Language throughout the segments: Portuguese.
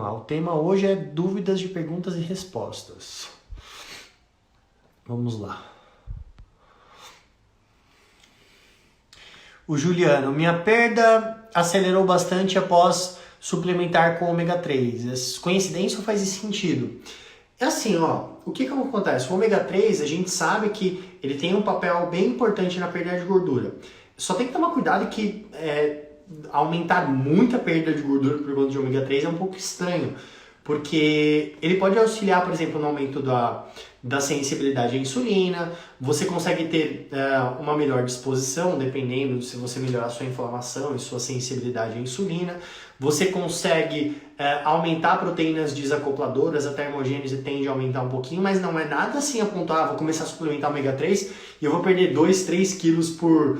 lá, o tema hoje é dúvidas de perguntas e respostas. Vamos lá. O Juliano, minha perda acelerou bastante após suplementar com ômega 3. Coincidência ou faz sentido? É assim, ó, o que acontece? O ômega 3, a gente sabe que ele tem um papel bem importante na perda de gordura. Só tem que tomar cuidado que aumentar muito a perda de gordura por conta de ômega 3 é um pouco estranho, porque ele pode auxiliar, por exemplo, no aumento da sensibilidade à insulina, você consegue ter uma melhor disposição, dependendo de se você melhorar a sua inflamação e sua sensibilidade à insulina, você consegue aumentar proteínas desacopladoras, a termogênese tende a aumentar um pouquinho, mas não é nada assim apontar, vou começar a suplementar ômega 3 e eu vou perder 2, 3 quilos por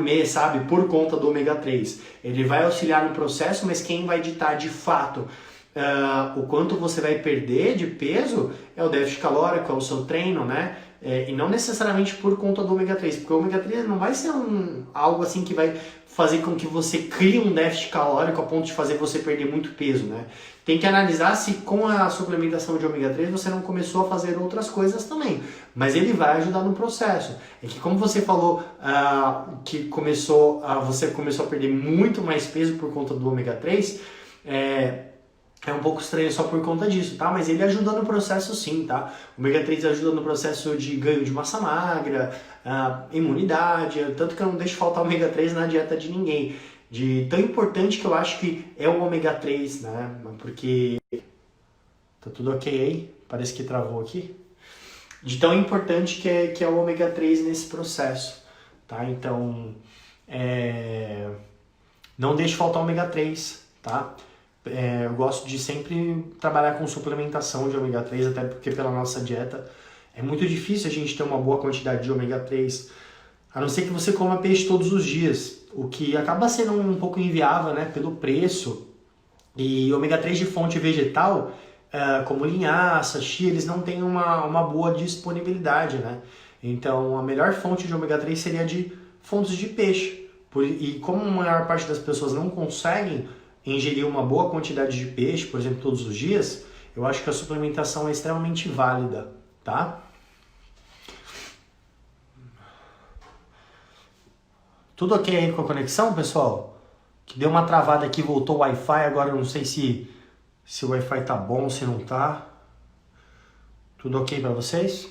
mês, sabe, por conta do ômega 3. Ele vai auxiliar no processo, mas quem vai ditar de fato o quanto você vai perder de peso é o déficit calórico, é o seu treino, né? E não necessariamente por conta do ômega 3, porque o ômega 3 não vai ser algo assim que vai fazer com que você crie um déficit calórico a ponto de fazer você perder muito peso, né? Tem que analisar se com a suplementação de ômega 3 você não começou a fazer outras coisas também, mas ele vai ajudar no processo. É que como você falou que você começou a perder muito mais peso por conta do ômega 3, é um pouco estranho só por conta disso, tá? Mas ele ajuda no processo sim, tá? O ômega 3 ajuda no processo de ganho de massa magra, imunidade, tanto que eu não deixo faltar ômega 3 na dieta de ninguém. De tão importante que eu acho que é o ômega 3, né? Porque... Tá tudo ok aí? Parece que travou aqui. De tão importante que é o ômega 3 nesse processo, tá? Então, não deixe faltar ômega 3, tá? Eu gosto de sempre trabalhar com suplementação de ômega 3, até porque pela nossa dieta é muito difícil a gente ter uma boa quantidade de ômega 3, a não ser que você coma peixe todos os dias, o que acaba sendo um pouco inviável, né, pelo preço. E ômega 3 de fonte vegetal, como linhaça, chia, eles não têm uma boa disponibilidade, né? Então a melhor fonte de ômega 3 seria de fontes de peixe. E como a maior parte das pessoas não conseguem ingerir uma boa quantidade de peixe, por exemplo, todos os dias, eu acho que a suplementação é extremamente válida, tá? Tudo ok aí com a conexão, pessoal? Que deu uma travada aqui, voltou o Wi-Fi, agora eu não sei se o Wi-Fi tá bom, se não tá. Tudo ok para vocês?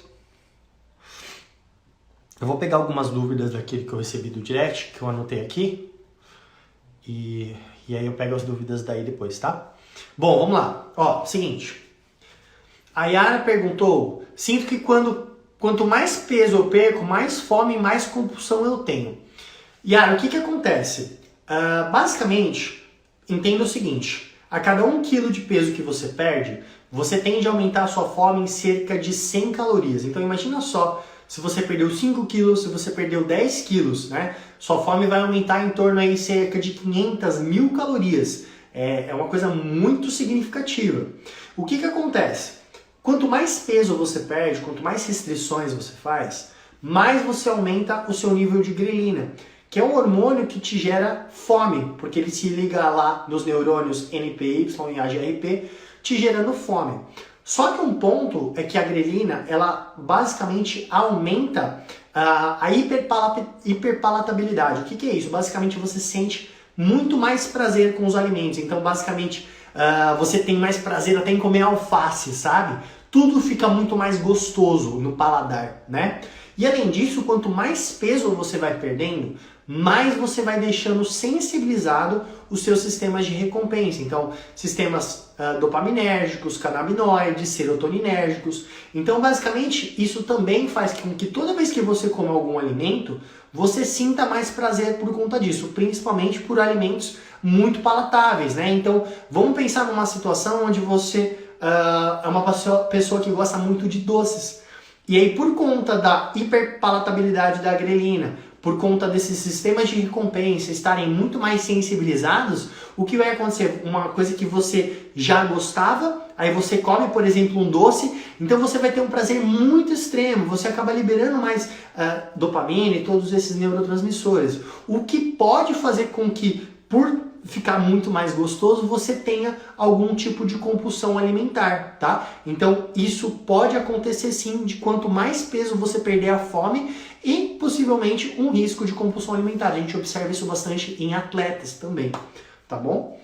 Eu vou pegar algumas dúvidas daquele que eu recebi do direct, que eu anotei aqui. E aí eu pego as dúvidas daí depois, tá? Bom, vamos lá. Ó, seguinte. A Yara perguntou, sinto que quanto mais peso eu perco, mais fome e mais compulsão eu tenho. Yara, o que acontece? Basicamente, entenda o seguinte. A cada 1 kg de peso que você perde, você tende a aumentar a sua fome em cerca de 100 calorias. Então imagina só, se você perdeu 5 quilos, se você perdeu 10 quilos, né? Sua fome vai aumentar em torno aí cerca de 500.000 calorias. É uma coisa muito significativa. O que acontece? Quanto mais peso você perde, quanto mais restrições você faz, mais você aumenta o seu nível de grelina, que é um hormônio que te gera fome, porque ele se liga lá nos neurônios NPY e AGRP, te gerando fome. Só que um ponto é que a grelina, ela basicamente aumenta a hiperpalatabilidade. O que é isso? Basicamente você sente muito mais prazer com os alimentos. Então basicamente você tem mais prazer até em comer alface, sabe? Tudo fica muito mais gostoso no paladar, né? E além disso, quanto mais peso você vai perdendo, mais você vai deixando sensibilizado os seus sistemas de recompensa. Então, sistemas dopaminérgicos, canabinoides, serotoninérgicos. Então, basicamente, isso também faz com que toda vez que você come algum alimento, você sinta mais prazer por conta disso, principalmente por alimentos muito palatáveis, né? Então, vamos pensar numa situação onde você é uma pessoa que gosta muito de doces. E aí, por conta da hiperpalatabilidade da grelina, por conta desses sistemas de recompensa estarem muito mais sensibilizados, o que vai acontecer? Uma coisa que você já gostava, aí você come, por exemplo, um doce, então você vai ter um prazer muito extremo, você acaba liberando mais dopamina e todos esses neurotransmissores, o que pode fazer com que, por ficar muito mais gostoso, você tenha algum tipo de compulsão alimentar, tá? Então isso pode acontecer sim, de quanto mais peso você perder a fome e possivelmente um risco de compulsão alimentar. A gente observa isso bastante em atletas também, tá bom?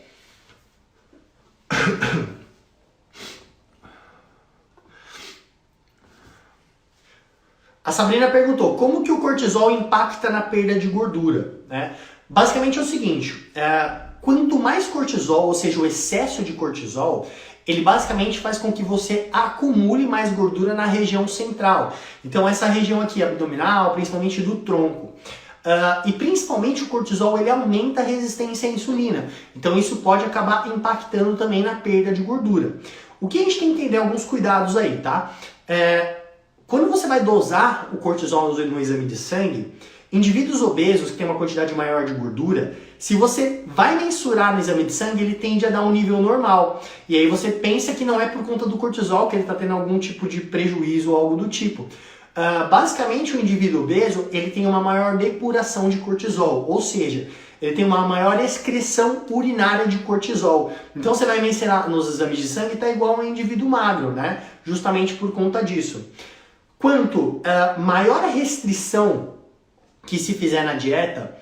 A Sabrina perguntou, como que o cortisol impacta na perda de gordura? Né? Basicamente é o seguinte, quanto mais cortisol, ou seja, o excesso de cortisol, ele basicamente faz com que você acumule mais gordura na região central. Então essa região aqui abdominal, principalmente do tronco. E principalmente o cortisol, ele aumenta a resistência à insulina. Então isso pode acabar impactando também na perda de gordura. O que a gente tem que entender, alguns cuidados aí, tá? Quando você vai dosar o cortisol no exame de sangue, indivíduos obesos que têm uma quantidade maior de gordura, se você vai mensurar no exame de sangue, ele tende a dar um nível normal. E aí você pensa que não é por conta do cortisol que ele está tendo algum tipo de prejuízo ou algo do tipo. Basicamente, o indivíduo obeso, ele tem uma maior depuração de cortisol, ou seja, ele tem uma maior excreção urinária de cortisol. Então você vai mensurar nos exames de sangue, está igual a um indivíduo magro, né? Justamente por conta disso. Quanto maior a restrição que se fizer na dieta,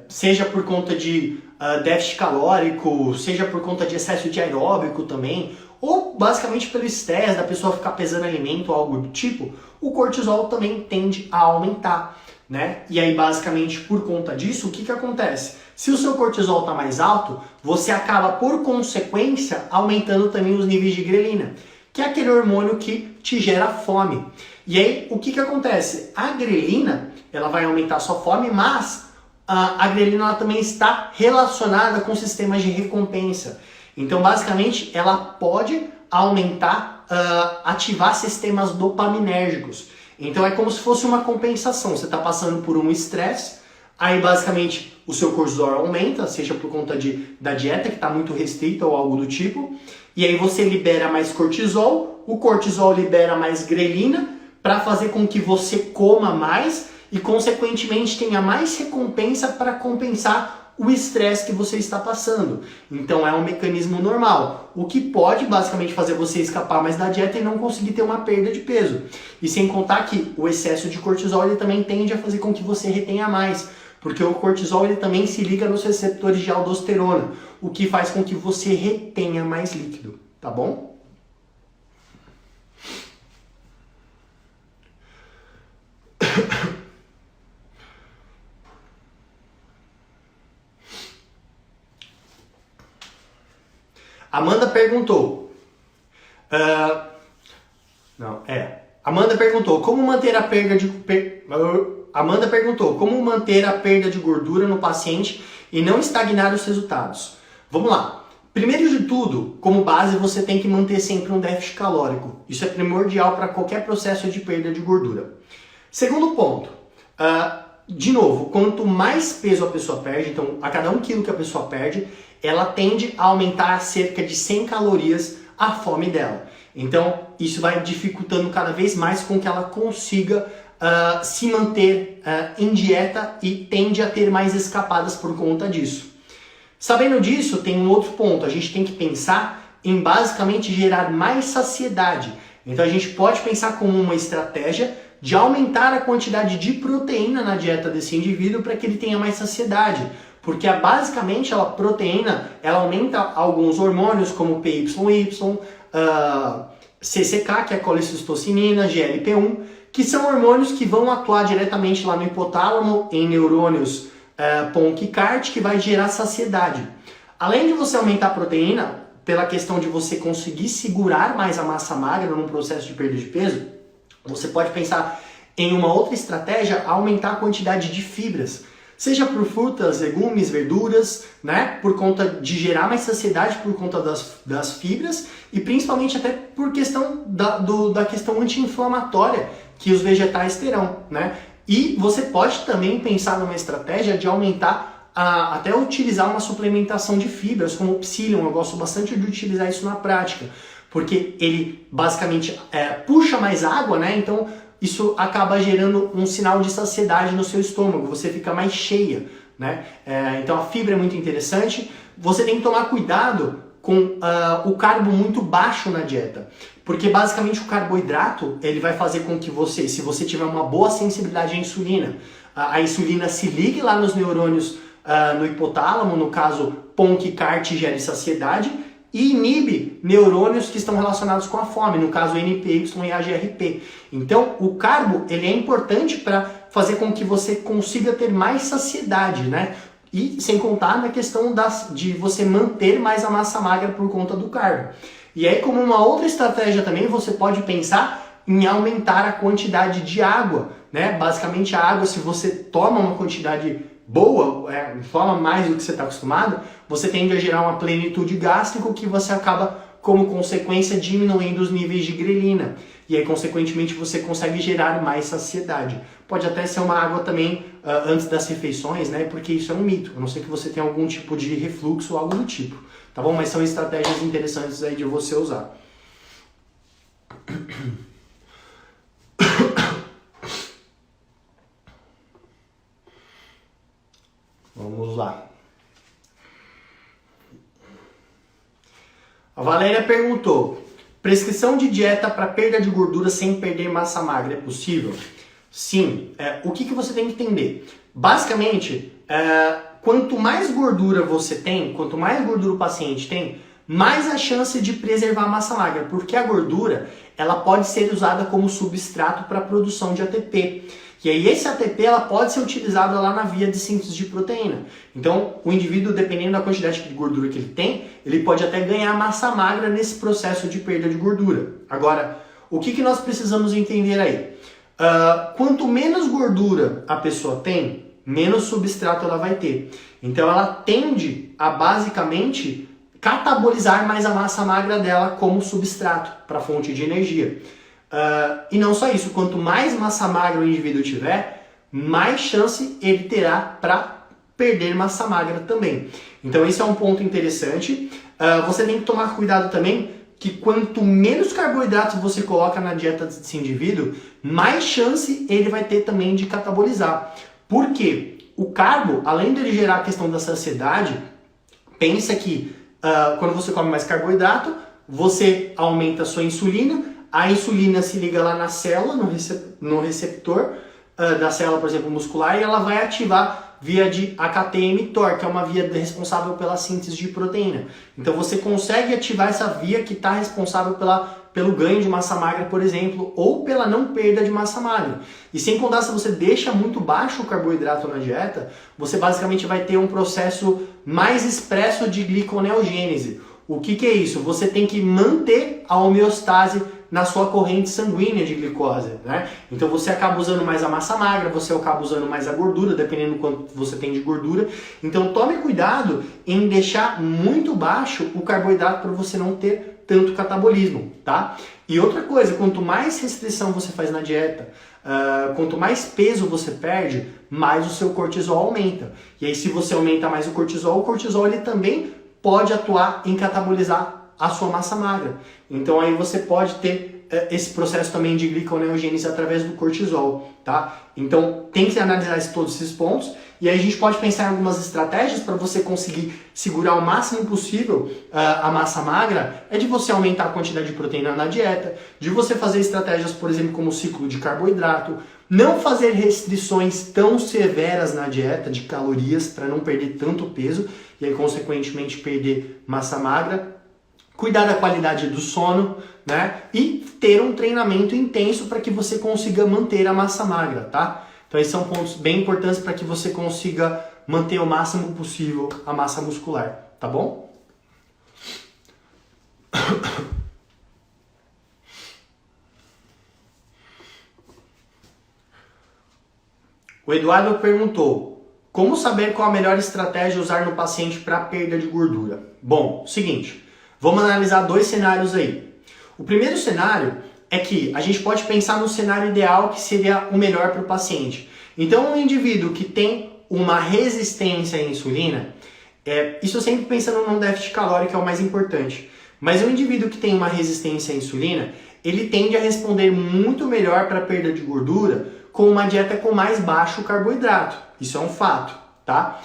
seja por conta de déficit calórico, seja por conta de excesso de aeróbico também, ou basicamente pelo estresse da pessoa ficar pesando alimento ou algo do tipo, o cortisol também tende a aumentar, né? E aí basicamente por conta disso, o que acontece? Se o seu cortisol está mais alto, você acaba por consequência aumentando também os níveis de grelina, que é aquele hormônio que te gera fome. E aí, o que acontece? A grelina, ela vai aumentar a sua fome, mas a grelina ela também está relacionada com sistemas de recompensa. Então, basicamente, ela pode aumentar, ativar sistemas dopaminérgicos. Então, é como se fosse uma compensação. Você está passando por um estresse, aí, basicamente, o seu cortisol aumenta, seja por conta da dieta, que está muito restrita ou algo do tipo. E aí você libera mais cortisol, o cortisol libera mais grelina para fazer com que você coma mais e, consequentemente, tenha mais recompensa para compensar o estresse que você está passando. Então é um mecanismo normal, o que pode basicamente fazer você escapar mais da dieta e não conseguir ter uma perda de peso. E sem contar que o excesso de cortisol ele também tende a fazer com que você retenha mais, porque o cortisol ele também se liga nos receptores de aldosterona, o que faz com que você retenha mais líquido, tá bom? Amanda perguntou. Amanda perguntou como manter a perda de Amanda perguntou como manter a perda de gordura no paciente e não estagnar os resultados. Vamos lá. Primeiro de tudo, como base, você tem que manter sempre um déficit calórico. Isso é primordial para qualquer processo de perda de gordura. Segundo ponto, de novo, quanto mais peso a pessoa perde, então a cada 1 quilo que a pessoa perde, ela tende a aumentar cerca de 100 calorias a fome dela. Então, isso vai dificultando cada vez mais com que ela consiga se manter em dieta e tende a ter mais escapadas por conta disso. Sabendo disso, tem um outro ponto. A gente tem que pensar em basicamente gerar mais saciedade. Então, a gente pode pensar como uma estratégia de aumentar a quantidade de proteína na dieta desse indivíduo para que ele tenha mais saciedade. Porque basicamente a proteína ela aumenta alguns hormônios como PYY, CCK, que é a colecistocinina, GLP-1, que são hormônios que vão atuar diretamente lá no hipotálamo, em neurônios PONC e CART, que vai gerar saciedade. Além de você aumentar a proteína, pela questão de você conseguir segurar mais a massa magra num processo de perda de peso, você pode pensar em uma outra estratégia, aumentar a quantidade de fibras. Seja por frutas, legumes, verduras, né? Por conta de gerar mais saciedade por conta das fibras e principalmente até por questão da questão anti-inflamatória que os vegetais terão, né? E você pode também pensar numa estratégia de aumentar, até utilizar uma suplementação de fibras, como o psyllium. Eu gosto bastante de utilizar isso na prática, porque ele basicamente puxa mais água, né? Então isso acaba gerando um sinal de saciedade no seu estômago, você fica mais cheia, né? Então a fibra é muito interessante. Você tem que tomar cuidado com o carbo muito baixo na dieta, porque basicamente o carboidrato ele vai fazer com que você, se você tiver uma boa sensibilidade à insulina, a insulina se ligue lá nos neurônios no hipotálamo, no caso PONC, CART, gere saciedade, e inibe neurônios que estão relacionados com a fome, no caso NPY e AGRP. Então o carbo ele é importante para fazer com que você consiga ter mais saciedade, né? E sem contar na questão de você manter mais a massa magra por conta do carbo. E aí, como uma outra estratégia também, você pode pensar em aumentar a quantidade de água, né? Basicamente a água, se você toma uma quantidade boa, toma mais do que você está acostumado, você tende a gerar uma plenitude gástrica que você acaba, como consequência, diminuindo os níveis de grelina. E aí, consequentemente, você consegue gerar mais saciedade. Pode até ser uma água também antes das refeições, né? Porque isso é um mito. A não ser que você tenha algum tipo de refluxo ou algo do tipo. Tá bom? Mas são estratégias interessantes aí de você usar. Vamos lá. A Valéria perguntou: prescrição de dieta para perda de gordura sem perder massa magra é possível? Sim. O que você tem que entender? Basicamente, quanto mais gordura você tem, quanto mais gordura o paciente tem, mais a chance de preservar a massa magra, porque a gordura ela pode ser usada como substrato para a produção de ATP. E aí esse ATP ela pode ser utilizado lá na via de síntese de proteína. Então o indivíduo, dependendo da quantidade de gordura que ele tem, ele pode até ganhar massa magra nesse processo de perda de gordura. Agora, o que nós precisamos entender aí? Quanto menos gordura a pessoa tem, menos substrato ela vai ter. Então ela tende a basicamente catabolizar mais a massa magra dela como substrato para fonte de energia. E não só isso, quanto mais massa magra o indivíduo tiver, mais chance ele terá para perder massa magra também. Então esse é um ponto interessante. Você tem que tomar cuidado também que quanto menos carboidratos você coloca na dieta desse indivíduo, mais chance ele vai ter também de catabolizar. Por quê? O carbo, além de ele gerar a questão da saciedade, pensa que quando você come mais carboidrato, você aumenta a sua insulina, a insulina se liga lá na célula, no receptor da célula, por exemplo, muscular, e ela vai ativar via de AKT-mTOR, que é uma via responsável pela síntese de proteína. Então você consegue ativar essa via que está responsável pelo ganho de massa magra, por exemplo, ou pela não perda de massa magra. E sem contar, se você deixa muito baixo o carboidrato na dieta, você basicamente vai ter um processo mais expresso de gliconeogênese. O que é isso? Você tem que manter a homeostase na sua corrente sanguínea de glicose, né? Então você acaba usando mais a massa magra, você acaba usando mais a gordura, dependendo do quanto você tem de gordura. Então tome cuidado em deixar muito baixo o carboidrato para você não ter tanto catabolismo, tá? E outra coisa, quanto mais restrição você faz na dieta, quanto mais peso você perde, mais o seu cortisol aumenta. E aí se você aumenta mais o cortisol ele também pode atuar em catabolizar a sua massa magra. Então aí você pode ter esse processo também de gliconeogênese através do cortisol, tá? Então tem que analisar todos esses pontos e aí a gente pode pensar em algumas estratégias para você conseguir segurar o máximo possível a massa magra, é de você aumentar a quantidade de proteína na dieta, de você fazer estratégias, por exemplo, como o ciclo de carboidrato, não fazer restrições tão severas na dieta de calorias para não perder tanto peso e aí consequentemente perder massa magra, cuidar da qualidade do sono, né? E ter um treinamento intenso para que você consiga manter a massa magra, tá? Então esses são pontos bem importantes para que você consiga manter o máximo possível a massa muscular, tá bom? O Eduardo perguntou: como saber qual a melhor estratégia usar no paciente para perda de gordura? Bom, seguinte, vamos analisar dois cenários aí. O primeiro cenário é que a gente pode pensar no cenário ideal que seria o melhor para o paciente. Então, um indivíduo que tem uma resistência à insulina, isso sempre pensando num déficit calórico que é o mais importante, mas um indivíduo que tem uma resistência à insulina, ele tende a responder muito melhor para a perda de gordura com uma dieta com mais baixo carboidrato. Isso é um fato, tá?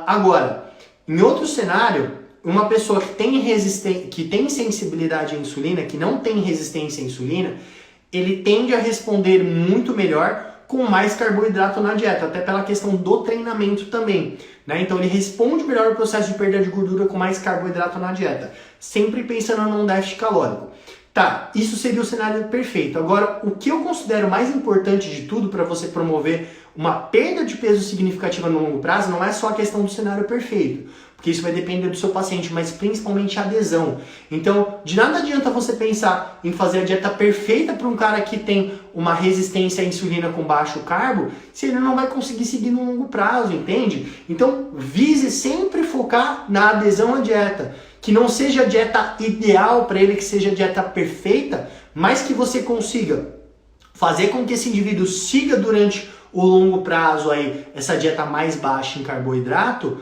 Agora, em outro cenário, uma pessoa que tem sensibilidade à insulina, que não tem resistência à insulina, ele tende a responder muito melhor com mais carboidrato na dieta, até pela questão do treinamento também, né? Então ele responde melhor o processo de perda de gordura com mais carboidrato na dieta, sempre pensando num déficit calórico. Tá, isso seria o cenário perfeito. Agora, o que eu considero mais importante de tudo para você promover uma perda de peso significativa no longo prazo não é só a questão do cenário perfeito, porque isso vai depender do seu paciente, mas principalmente a adesão. Então, de nada adianta você pensar em fazer a dieta perfeita para um cara que tem uma resistência à insulina com baixo carbo, se ele não vai conseguir seguir no longo prazo, entende? Então, vise sempre focar na adesão à dieta. Que não seja a dieta ideal para ele, que seja a dieta perfeita, mas que você consiga fazer com que esse indivíduo siga durante o longo prazo aí essa dieta mais baixa em carboidrato,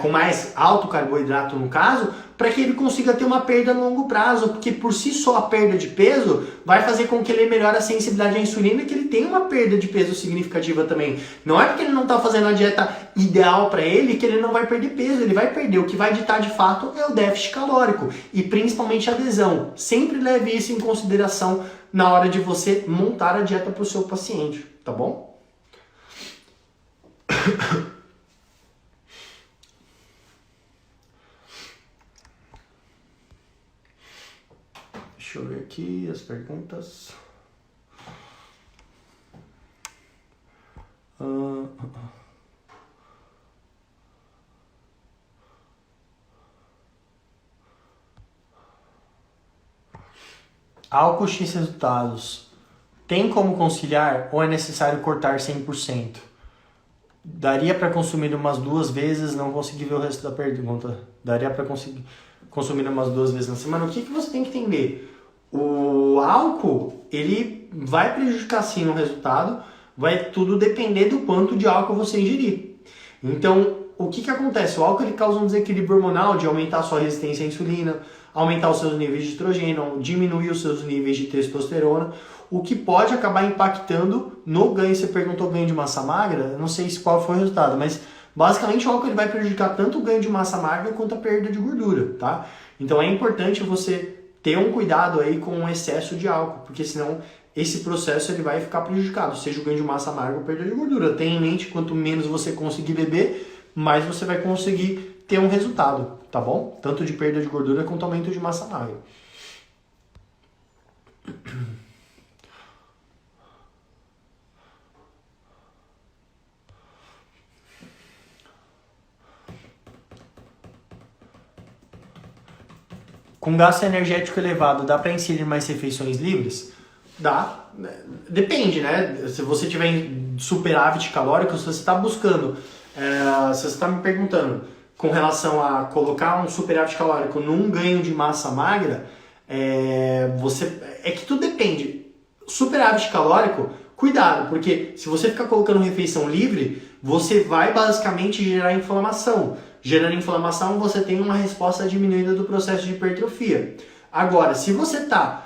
com mais alto carboidrato no caso, para que ele consiga ter uma perda no longo prazo, porque por si só a perda de peso vai fazer com que ele melhore a sensibilidade à insulina e que ele tenha uma perda de peso significativa também. Não é porque ele não está fazendo a dieta ideal para ele que ele não vai perder peso, ele vai perder. O que vai ditar de fato é o déficit calórico e principalmente a adesão. Sempre leve isso em consideração na hora de você montar a dieta para o seu paciente, tá bom? Deixa eu ver aqui as perguntas. Álcool X resultados. Tem como conciliar ou é necessário cortar 100%? Daria para consumir umas 2 vezes, não consegui ver o resto da pergunta. Daria para conseguir consumir umas 2 vezes na semana? O que você tem que entender? O álcool, ele vai prejudicar sim o resultado, vai tudo depender do quanto de álcool você ingerir. Então, o que acontece? O álcool ele causa um desequilíbrio hormonal de aumentar a sua resistência à insulina, aumentar os seus níveis de estrogênio, diminuir os seus níveis de testosterona, o que pode acabar impactando no ganho. Você perguntou ganho de massa magra, não sei qual foi o resultado, mas basicamente o álcool ele vai prejudicar tanto o ganho de massa magra quanto a perda de gordura, tá? Então é importante você ter um cuidado aí com o excesso de álcool, porque senão esse processo ele vai ficar prejudicado, seja o ganho de massa magra ou perda de gordura. Tenha em mente, quanto menos você conseguir beber, mais você vai conseguir ter um resultado, tá bom? Tanto de perda de gordura quanto aumento de massa magra. Com gasto energético elevado, dá para inserir mais refeições livres? Dá. Depende, né? Se você tiver em superávit calórico, se você está buscando, se você está me perguntando com relação a colocar um superávit calórico num ganho de massa magra, é que tudo depende. Superávit calórico, cuidado, porque se você ficar colocando refeição livre, você vai basicamente gerar inflamação. Gerando inflamação, você tem uma resposta diminuída do processo de hipertrofia. Agora, se você está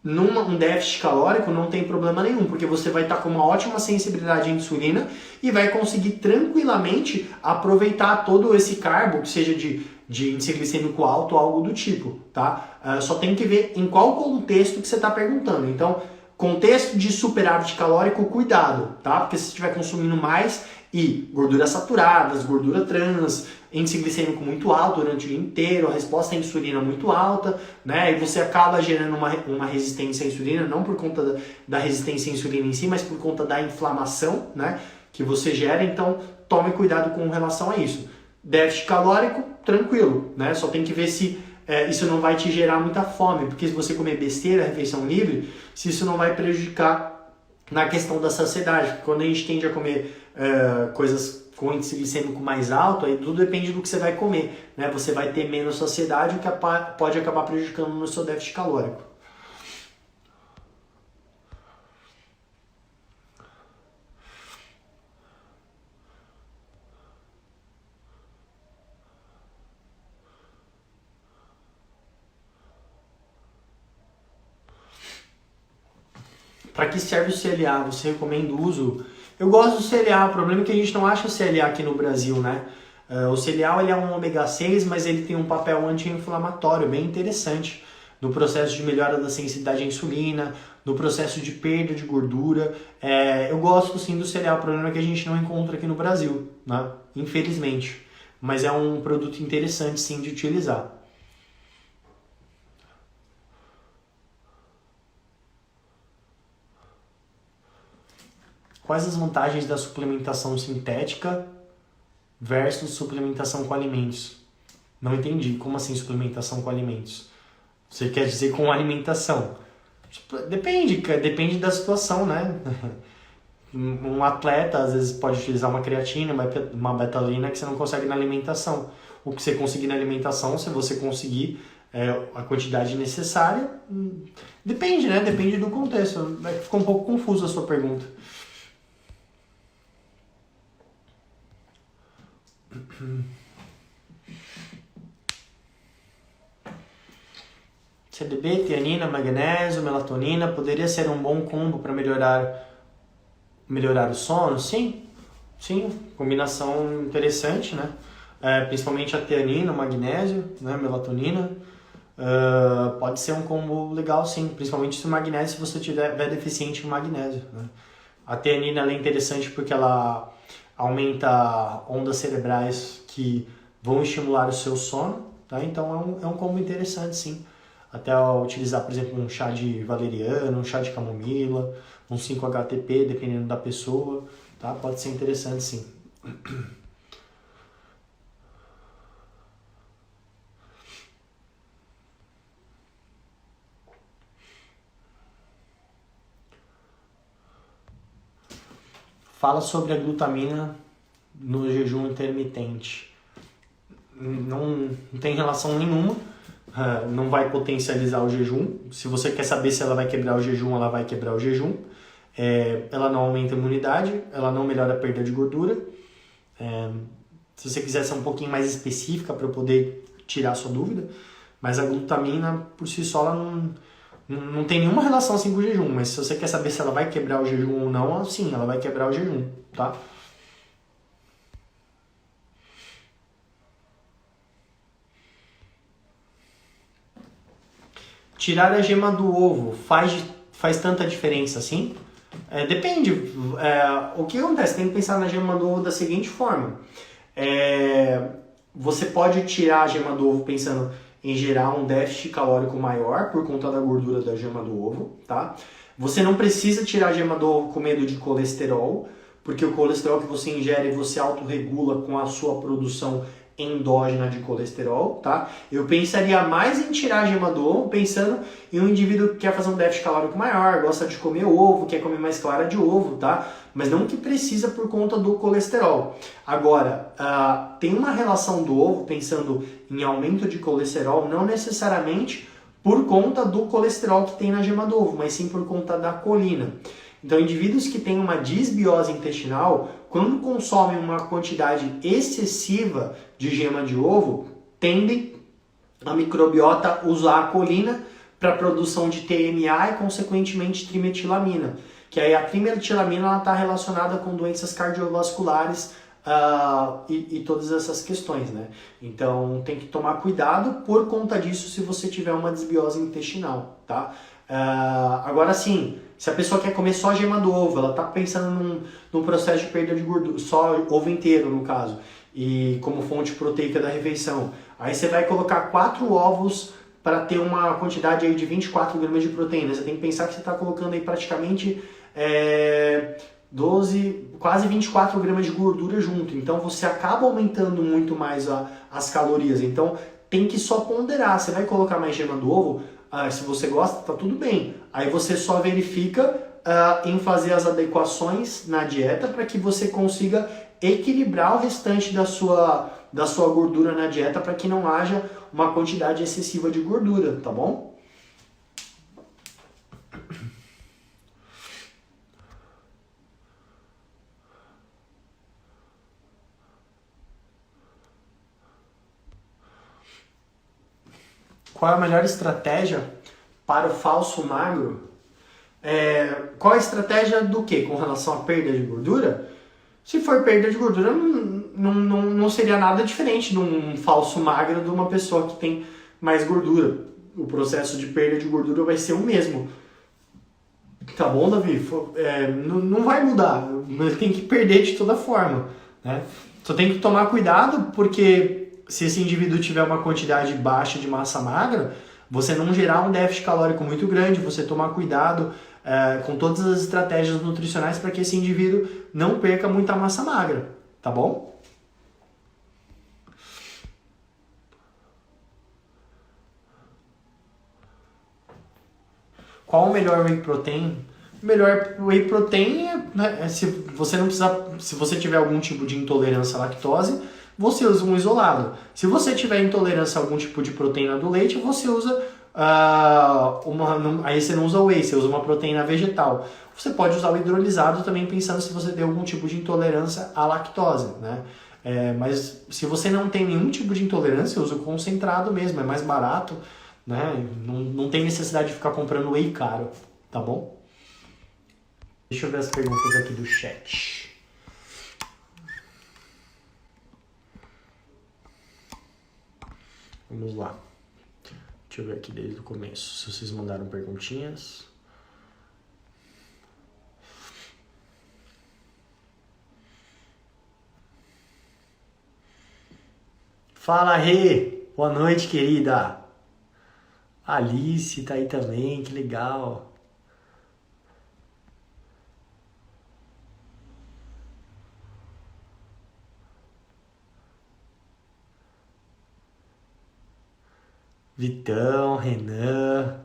num déficit calórico, não tem problema nenhum, porque você vai estar com uma ótima sensibilidade à insulina e vai conseguir tranquilamente aproveitar todo esse carbo, que seja de índice glicêmico alto ou algo do tipo, tá? Só tem que ver em qual contexto que você está perguntando. Então, contexto de superávit calórico, cuidado, tá? Porque se você estiver consumindo mais e gorduras saturadas, gordura trans, índice glicêmico muito alto durante o dia inteiro, a resposta à insulina muito alta, né? E você acaba gerando uma resistência à insulina, não por conta da resistência à insulina em si, mas por conta da inflamação, né? Que você gera, então tome cuidado com relação a isso. Déficit calórico, tranquilo, né? Só tem que ver se isso não vai te gerar muita fome, porque se você comer besteira, refeição livre, se isso não vai prejudicar na questão da saciedade. Porque quando a gente tende a comer coisas com índice glicêmico mais alto, aí tudo depende do que você vai comer, né? Você vai ter menos saciedade, o que pode acabar prejudicando no seu déficit calórico. Para que serve o CLA? Você recomenda o uso Eu gosto do CLA, o problema é que a gente não acha o CLA aqui no Brasil, né? O CLA ele é um ômega 6, mas ele tem um papel anti-inflamatório bem interessante no processo de melhora da sensibilidade à insulina, no processo de perda de gordura. Eu gosto sim do CLA, o problema é que a gente não encontra aqui no Brasil, né? Infelizmente. Mas é um produto interessante sim de utilizar. Quais as vantagens da suplementação sintética versus suplementação com alimentos? Não entendi. Como assim suplementação com alimentos? Você quer dizer com alimentação? Depende da situação, né? Um atleta às vezes pode utilizar uma creatina, uma betalina que você não consegue na alimentação. O que você conseguir na alimentação, se você conseguir a quantidade necessária, depende, né? Depende do contexto. Ficou um pouco confuso a sua pergunta. CDB, tianina, magnésio, melatonina, poderia ser um bom combo para melhorar o sono? Sim, combinação interessante, né? Principalmente a tianina, o magnésio, né? Melatonina, pode ser um combo legal, sim, principalmente se o magnésio, se você tiver deficiente em magnésio, né? A tianina ela é interessante porque ela aumenta ondas cerebrais que vão estimular o seu sono, tá? Então é um combo interessante, sim. Até utilizar, por exemplo, um chá de valeriana, um chá de camomila, um 5-HTP, dependendo da pessoa, tá? Pode ser interessante, sim. Fala sobre a glutamina no jejum intermitente. Não tem relação nenhuma, não vai potencializar o jejum. Se você quer saber se ela vai quebrar o jejum, ela vai quebrar o jejum. Ela não aumenta a imunidade, ela não melhora a perda de gordura. Se você quiser ser um pouquinho mais específica para eu poder tirar a sua dúvida, mas a glutamina por si só ela não tem nenhuma relação assim com o jejum, mas se você quer saber se ela vai quebrar o jejum ou não, sim, ela vai quebrar o jejum, tá? Tirar a gema do ovo faz tanta diferença assim? Depende. O que acontece? Tem que pensar na gema do ovo da seguinte forma. Você pode tirar a gema do ovo pensando em gerar um déficit calórico maior por conta da gordura da gema do ovo, tá? Você não precisa tirar a gema do ovo com medo de colesterol, porque o colesterol que você ingere você autorregula com a sua produção endógena de colesterol, tá? Eu pensaria mais em tirar a gema do ovo, pensando em um indivíduo que quer fazer um déficit calórico maior, gosta de comer ovo, quer comer mais clara de ovo, tá? Mas não que precisa por conta do colesterol. Agora, tem uma relação do ovo, pensando em aumento de colesterol, não necessariamente por conta do colesterol que tem na gema do ovo, mas sim por conta da colina. Então, indivíduos que têm uma disbiose intestinal, quando consomem uma quantidade excessiva de gema de ovo, tendem a microbiota usar a colina para a produção de TMA e, consequentemente, trimetilamina. Que aí a trimetilamina está relacionada com doenças cardiovasculares e todas essas questões, né? Então, tem que tomar cuidado por conta disso se você tiver uma desbiose intestinal, tá? Agora sim, se a pessoa quer comer só a gema do ovo, ela está pensando num processo de perda de gordura, só ovo inteiro no caso, e como fonte proteica da refeição. Aí você vai colocar 4 ovos para ter uma quantidade aí de 24 gramas de proteína. Você tem que pensar que você está colocando aí praticamente 12, quase 24 gramas de gordura junto. Então você acaba aumentando muito mais as calorias. Então tem que só ponderar. Você vai colocar mais gema do ovo, se você gosta, tá tudo bem. Aí você só verifica em fazer as adequações na dieta para que você consiga equilibrar o restante da sua gordura na dieta para que não haja uma quantidade excessiva de gordura, tá bom? Qual é a melhor estratégia para o falso magro? Qual a estratégia do quê? Com relação à perda de gordura? Se for perda de gordura, não seria nada diferente de um falso magro de uma pessoa que tem mais gordura. O processo de perda de gordura vai ser o mesmo. Tá bom, Davi? Não vai mudar. Tem que perder de toda forma, né? Só tem que tomar cuidado, porque se esse indivíduo tiver uma quantidade baixa de massa magra, você não gerar um déficit calórico muito grande, você tomar cuidado com todas as estratégias nutricionais para que esse indivíduo não perca muita massa magra, tá bom? Qual o melhor whey protein? O melhor whey protein se você não precisar, se você tiver algum tipo de intolerância à lactose, você usa um isolado. Se você tiver intolerância a algum tipo de proteína do leite, você usa aí você não usa whey, você usa uma proteína vegetal. Você pode usar o hidrolisado também, pensando se você tem algum tipo de intolerância à lactose, né? Mas se você não tem nenhum tipo de intolerância, usa o concentrado mesmo, é mais barato, né? Não tem necessidade de ficar comprando whey caro, tá bom? Deixa eu ver as perguntas aqui do chat. Vamos lá. Deixa eu ver aqui desde o começo, se vocês mandaram perguntinhas. Fala, Rê! Boa noite, querida! Alice tá aí também, que legal! Vitão, Renan...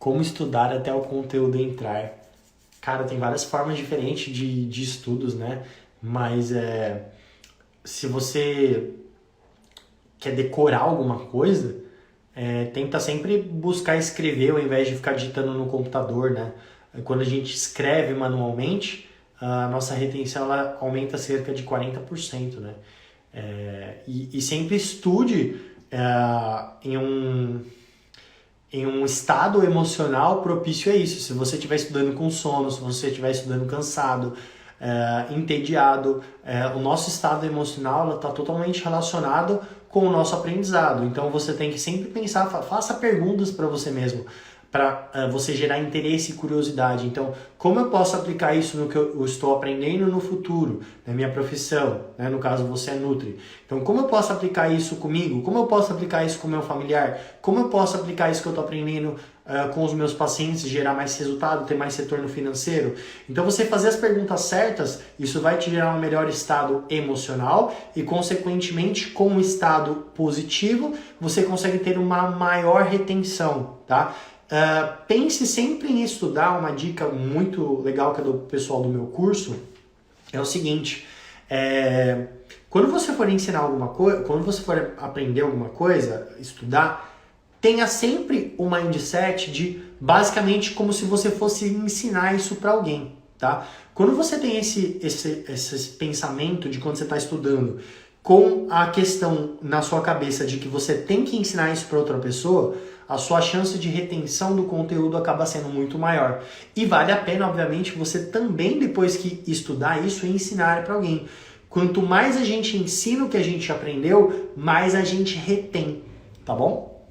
Como estudar até o conteúdo entrar? Cara, tem várias formas diferentes de estudos, né? Mas se você quer decorar alguma coisa, tenta sempre buscar escrever ao invés de ficar digitando no computador, né? Quando a gente escreve manualmente, a nossa retenção ela aumenta cerca de 40%, né? E sempre estude em um estado emocional propício a isso. Se você estiver estudando com sono, se você estiver estudando cansado, entediado, o nosso estado emocional está totalmente relacionado com o nosso aprendizado. Então você tem que sempre pensar, faça perguntas para você mesmo, para você gerar interesse e curiosidade. Então, como eu posso aplicar isso no que eu estou aprendendo no futuro, na minha profissão, né? No caso você é Nutri. Então, como eu posso aplicar isso comigo? Como eu posso aplicar isso com o meu familiar? Como eu posso aplicar isso que eu estou aprendendo com os meus pacientes, gerar mais resultado, ter mais retorno financeiro? Então, você fazer as perguntas certas, isso vai te gerar um melhor estado emocional e, consequentemente, com um estado positivo, você consegue ter uma maior retenção, tá? Pense sempre em estudar. Uma dica muito legal que é do pessoal do meu curso é o seguinte: quando você for ensinar alguma coisa, quando você for aprender alguma coisa, estudar, tenha sempre o mindset de basicamente como se você fosse ensinar isso para alguém, tá? Quando você tem esse pensamento de quando você está estudando, com a questão na sua cabeça de que você tem que ensinar isso para outra pessoa, a sua chance de retenção do conteúdo acaba sendo muito maior. E vale a pena, obviamente, você também, depois que estudar isso, ensinar para alguém. Quanto mais a gente ensina o que a gente aprendeu, mais a gente retém, tá bom?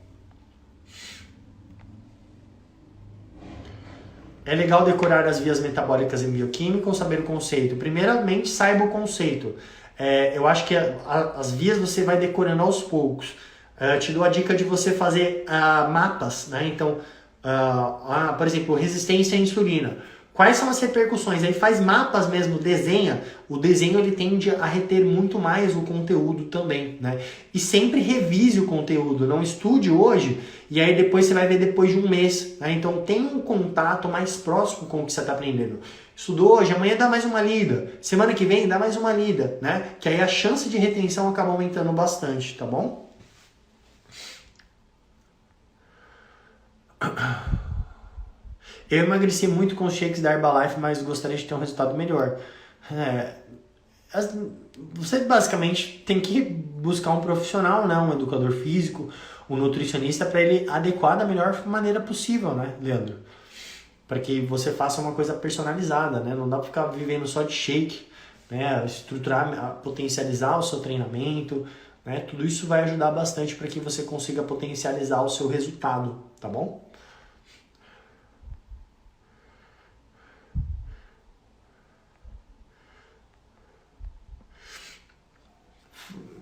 É legal decorar as vias metabólicas e bioquímicas, saber o conceito. Primeiramente, saiba o conceito. Eu acho que as vias você vai decorando aos poucos. Te dou a dica de você fazer mapas, né? Então, por exemplo, resistência à insulina. Quais são as repercussões? Aí faz mapas mesmo, desenha. O desenho ele tende a reter muito mais o conteúdo também, né? E sempre revise o conteúdo, não estude hoje e aí depois você vai ver depois de um mês, né? Então tenha um contato mais próximo com o que você está aprendendo. Estudou hoje, amanhã dá mais uma lida. Semana que vem dá mais uma lida, né? Que aí a chance de retenção acaba aumentando bastante, tá bom? Eu emagreci muito com os shakes da Herbalife, mas gostaria de ter um resultado melhor. Você basicamente tem que buscar um profissional, né? Um educador físico, um nutricionista, para ele adequar da melhor maneira possível, né, Leandro? Para que você faça uma coisa personalizada, né? Não dá para ficar vivendo só de shake, né? Estruturar, potencializar o seu treinamento, né? Tudo isso vai ajudar bastante para que você consiga potencializar o seu resultado, tá bom?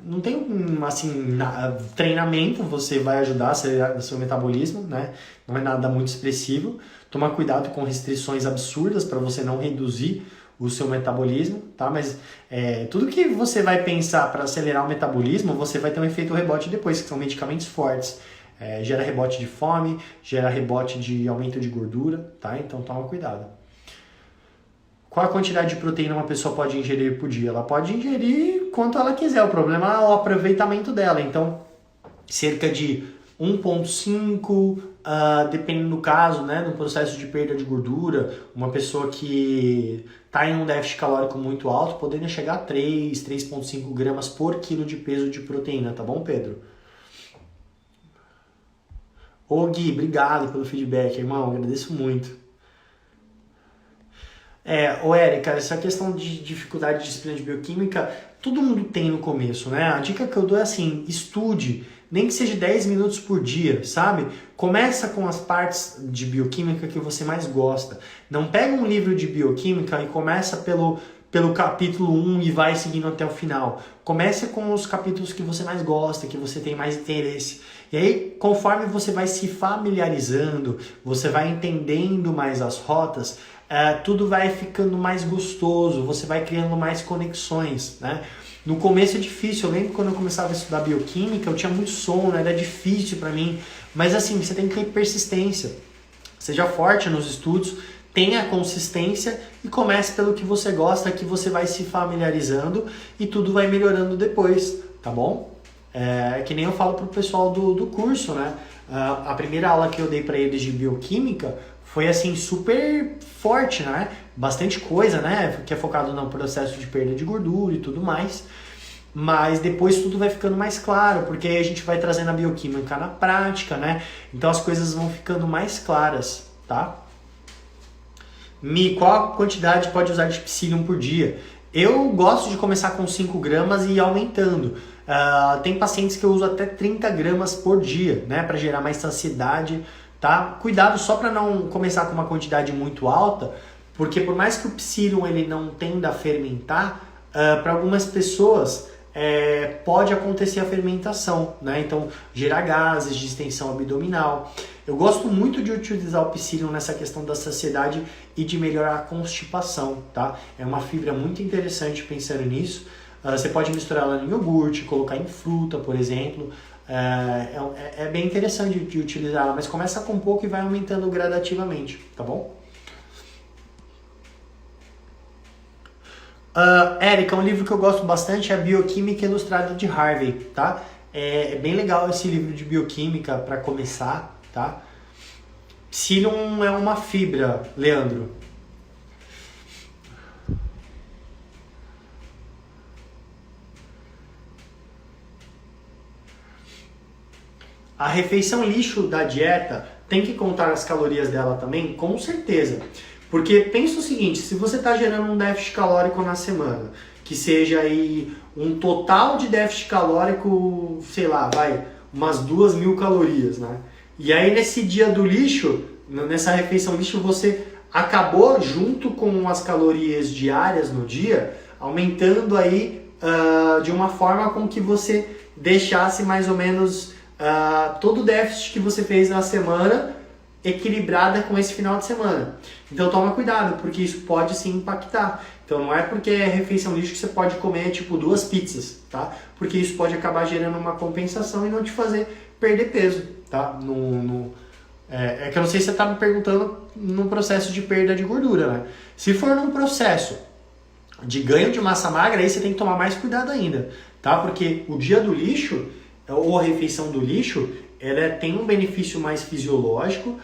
Não tem assim, treinamento, você vai ajudar o seu metabolismo, né? Não é nada muito expressivo. Tomar cuidado com restrições absurdas para você não reduzir o seu metabolismo, tá? Mas tudo que você vai pensar para acelerar o metabolismo, você vai ter um efeito rebote depois, que são medicamentos fortes. Gera rebote de fome, gera rebote de aumento de gordura, tá? Então toma cuidado. Qual a quantidade de proteína uma pessoa pode ingerir por dia? Ela pode ingerir quanto ela quiser, o problema é o aproveitamento dela. Então, cerca de 1,5, dependendo do caso, né, no processo de perda de gordura, uma pessoa que está em um déficit calórico muito alto, poderia chegar a 3,5 gramas por quilo de peso de proteína, tá bom, Pedro? Ô Gui, obrigado pelo feedback, irmão, agradeço muito. Ô Érica, essa questão de dificuldade de disciplina de bioquímica, todo mundo tem no começo, né? A dica que eu dou é assim, estude, nem que seja 10 minutos por dia, sabe? Começa com as partes de bioquímica que você mais gosta. Não pega um livro de bioquímica e começa pelo capítulo 1 e vai seguindo até o final. Comece com os capítulos que você mais gosta, que você tem mais interesse. E aí, conforme você vai se familiarizando, você vai entendendo mais as rotas, tudo vai ficando mais gostoso, você vai criando mais conexões, né? No começo é difícil, eu lembro quando eu começava a estudar bioquímica, eu tinha muito sono, era difícil para mim, mas assim, você tem que ter persistência, seja forte nos estudos, tenha consistência e comece pelo que você gosta, que você vai se familiarizando e tudo vai melhorando depois, tá bom? Que nem eu falo pro pessoal do curso, né? A primeira aula que eu dei para eles de bioquímica foi assim super forte, né? Bastante coisa, né? Que é focado no processo de perda de gordura e tudo mais. Mas depois tudo vai ficando mais claro, porque aí a gente vai trazendo a bioquímica na prática, né? Então as coisas vão ficando mais claras, tá? Qual a quantidade pode usar de psyllium por dia? Eu gosto de começar com 5 gramas e ir aumentando. Tem pacientes que eu uso até 30 gramas por dia, né? Para gerar mais saciedade. Tá? Cuidado só para não começar com uma quantidade muito alta, porque por mais que o psyllium ele não tenda a fermentar, para algumas pessoas pode acontecer a fermentação, né? Então gerar gases, distensão abdominal. Eu gosto muito de utilizar o psyllium nessa questão da saciedade e de melhorar a constipação, tá? É uma fibra muito interessante pensando nisso. Você pode misturar ela em iogurte, colocar em fruta, por exemplo. É bem interessante de utilizá-la, mas começa com pouco e vai aumentando gradativamente, tá bom? Érica, um livro que eu gosto bastante é a Bioquímica Ilustrada de Harvey, tá? É bem legal esse livro de bioquímica para começar, tá? Psyllium é uma fibra, Leandro. A refeição lixo da dieta tem que contar as calorias dela também? Com certeza. Porque pensa o seguinte, se você está gerando um déficit calórico na semana, que seja aí um total de déficit calórico, sei lá, umas 2.000 calorias, né? E aí nesse dia do lixo, nessa refeição lixo, você acabou junto com as calorias diárias no dia, aumentando aí de uma forma com que você deixasse mais ou menos todo o déficit que você fez na semana equilibrada com esse final de semana. Então toma cuidado, porque isso pode sim impactar. Então não é porque é refeição lixo que você pode comer tipo 2 pizzas, tá? Porque isso pode acabar gerando uma compensação e não te fazer perder peso, tá? Que eu não sei se você está me perguntando no processo de perda de gordura, né? Se for num processo de ganho de massa magra, aí você tem que tomar mais cuidado ainda, tá? Porque o dia do lixo ou a refeição do lixo, ela tem um benefício mais fisiológico,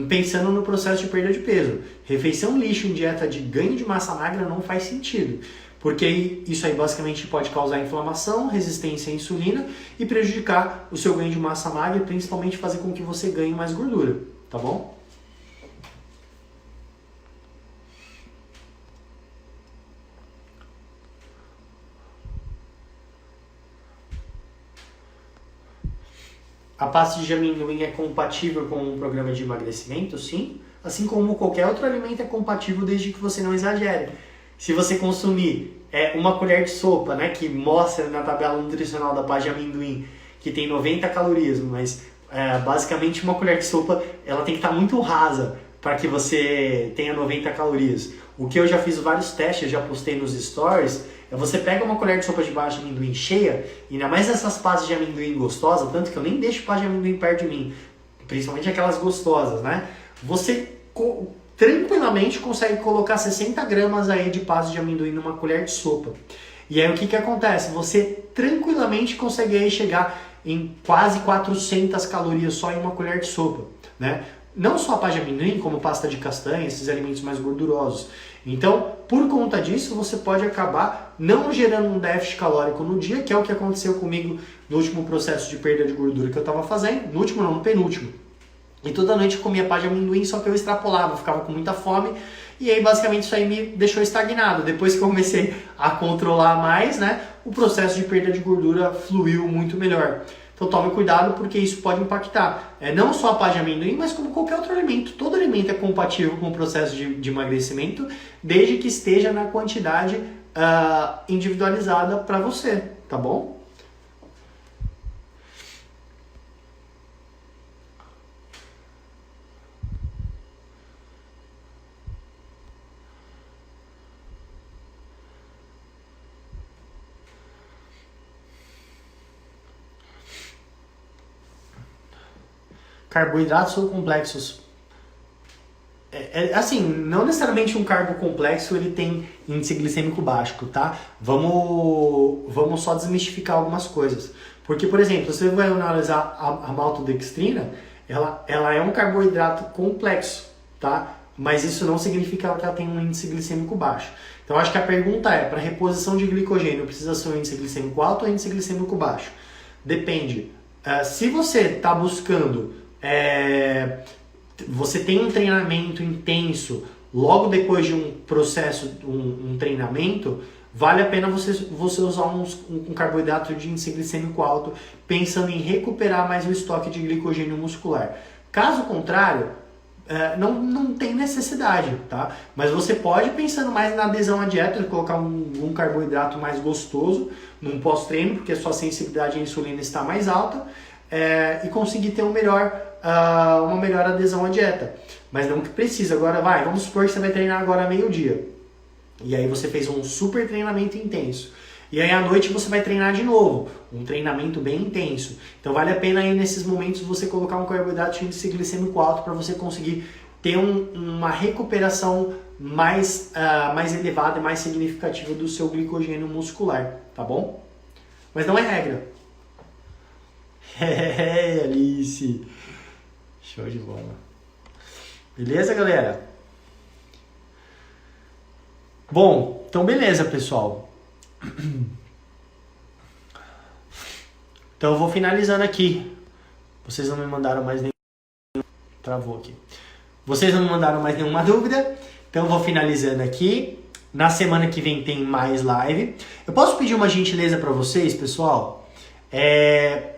pensando no processo de perda de peso. Refeição lixo em dieta de ganho de massa magra não faz sentido, porque isso aí basicamente pode causar inflamação, resistência à insulina e prejudicar o seu ganho de massa magra e principalmente fazer com que você ganhe mais gordura, tá bom? A pasta de amendoim é compatível com um programa de emagrecimento? Sim. Assim como qualquer outro alimento é compatível desde que você não exagere. Se você consumir uma colher de sopa, né, que mostra na tabela nutricional da pasta de amendoim que tem 90 calorias, mas basicamente uma colher de sopa ela tem que estar muito rasa para que você tenha 90 calorias. O que eu já fiz vários testes, já postei nos stories, você pega uma colher de sopa de pasta de amendoim cheia, e ainda mais essas pastas de amendoim gostosas, tanto que eu nem deixo pasta de amendoim perto de mim, principalmente aquelas gostosas, né? Você tranquilamente consegue colocar 60 gramas aí de pasta de amendoim numa colher de sopa. E aí o que acontece? Você tranquilamente consegue aí chegar em quase 400 calorias só em uma colher de sopa, né? Não só a pasta de amendoim, como pasta de castanha, esses alimentos mais gordurosos. Então, por conta disso, você pode acabar não gerando um déficit calórico no dia, que é o que aconteceu comigo no último processo de perda de gordura que eu estava fazendo, no último não, no penúltimo. E toda noite eu comia pasta de amendoim, só que eu extrapolava, ficava com muita fome, e aí basicamente isso aí me deixou estagnado. Depois que eu comecei a controlar mais, né, o processo de perda de gordura fluiu muito melhor. Então tome cuidado porque isso pode impactar não só a pasta de amendoim, mas como qualquer outro alimento. Todo alimento é compatível com o processo de emagrecimento, desde que esteja na quantidade individualizada para você, tá bom? Carboidratos ou complexos? Assim, não necessariamente um carbo complexo ele tem índice glicêmico baixo, tá? Vamos só desmistificar algumas coisas. Porque, por exemplo, você vai analisar a maltodextrina, ela é um carboidrato complexo, tá? Mas isso não significa que ela tem um índice glicêmico baixo. Então, acho que a pergunta é, para reposição de glicogênio, precisa ser um índice glicêmico alto ou índice glicêmico baixo? Depende. Se você está buscando... você tem um treinamento intenso logo depois de um processo, um treinamento, vale a pena você usar um carboidrato de índice glicêmico alto, pensando em recuperar mais o estoque de glicogênio muscular. Caso contrário, não tem necessidade, tá? Mas você pode, pensando mais na adesão à dieta, colocar um carboidrato mais gostoso num pós-treino, porque a sua sensibilidade à insulina está mais alta, e conseguir ter uma melhor adesão à dieta. Mas não que precisa. Agora vamos supor que você vai treinar agora meio-dia. E aí você fez um super treinamento intenso. E aí à noite você vai treinar de novo. Um treinamento bem intenso. Então vale a pena aí nesses momentos você colocar um carboidrato de índice glicêmico alto para você conseguir ter uma recuperação mais elevada e mais significativa do seu glicogênio muscular. Tá bom? Mas não é regra. Alice. Show de bola. Beleza, galera? Bom, então beleza, pessoal. Então eu vou finalizando aqui. Vocês não me mandaram mais nenhum... Travou aqui. Vocês não me mandaram mais nenhuma dúvida. Então eu vou finalizando aqui. Na semana que vem tem mais live. Eu posso pedir uma gentileza para vocês, pessoal?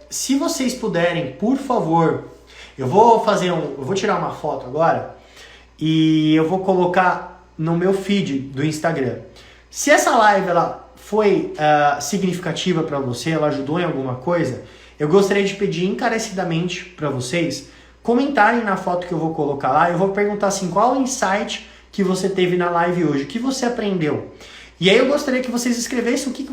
Se vocês puderem, por favor, eu vou tirar uma foto agora e eu vou colocar no meu feed do Instagram. Se essa live ela foi significativa para você, ela ajudou em alguma coisa, eu gostaria de pedir encarecidamente para vocês comentarem na foto que eu vou colocar lá. Eu vou perguntar assim, qual o insight que você teve na live hoje, o que você aprendeu? E aí eu gostaria que vocês escrevessem o que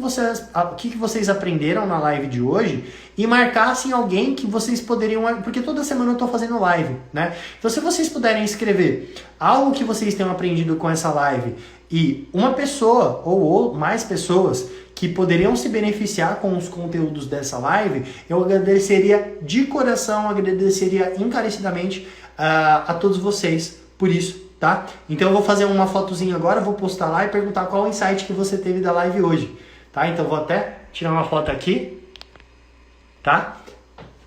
vocês aprenderam na live de hoje e marcassem alguém que vocês poderiam... Porque toda semana eu estou fazendo live, né? Então se vocês puderem escrever algo que vocês tenham aprendido com essa live e uma pessoa ou mais pessoas que poderiam se beneficiar com os conteúdos dessa live, eu agradeceria de coração, agradeceria encarecidamente a todos vocês por isso, tá? Então eu vou fazer uma fotozinha agora, vou postar lá e perguntar qual o insight que você teve da live hoje, tá? Então vou até tirar uma foto aqui, tá?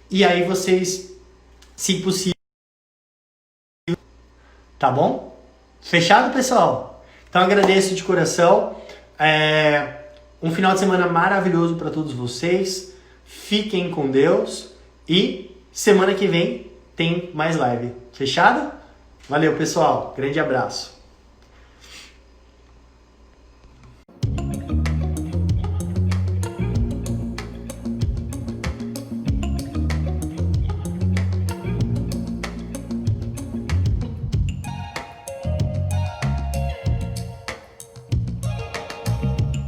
E aí vocês, se possível, tá bom? Fechado, pessoal? Então agradeço de coração. Um final de semana maravilhoso para todos vocês. Fiquem com Deus e semana que vem tem mais live. Fechado? Valeu, pessoal. Grande abraço.